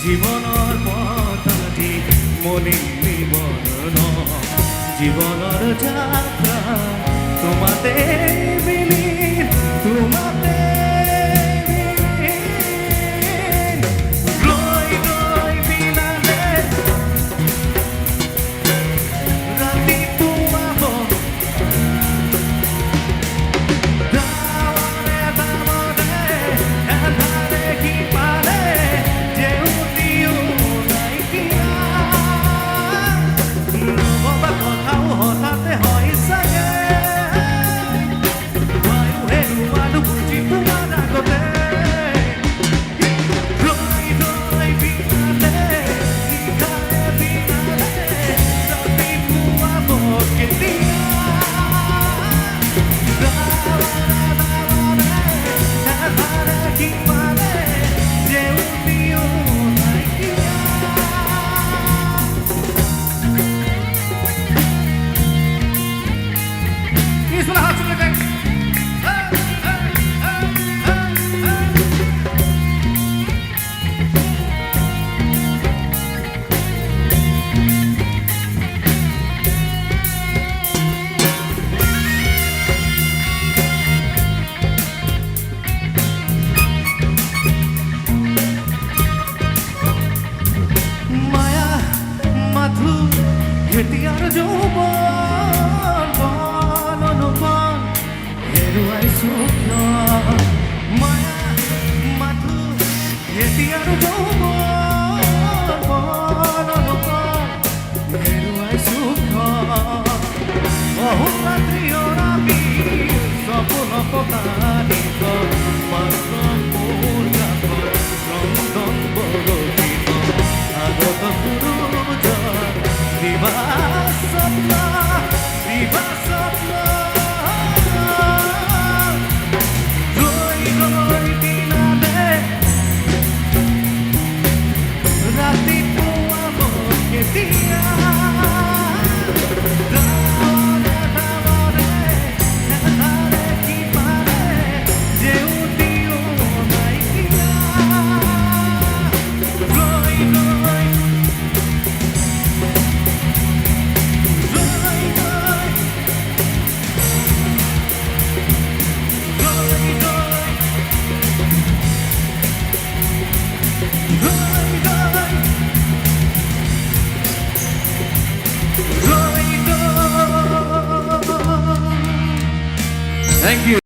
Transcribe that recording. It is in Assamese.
জীবনৰ পথটি মলিনী বৰ্ণ জীৱনৰ যাত্ৰা তোমাতে বিলীন তোমাতে ৰৈ ৰৈ বিনালে ৰাতিপুৱাব ডাৱৰে ডাৱৰে এন্ধাৰে সিপাৰে এতিয়াৰ যৌৱন বল অনুপন হেৰুৱাইছো কিয় মায়া মাথো এতিয়াৰ যৌৱন বল অনুপন হেৰুৱাইছো কিয় বহুৰাত্ৰিও ৰাতি সপোন পতানিত মাত্ৰ মোৰ গাত চন্দন বৰষিত আগত Viva Sopla, Viva Sopla. Roi roi dinale, rati pua moke dia. Davore davore, davore ki pare, jeu dio nai kia. Roi roi. Thank you.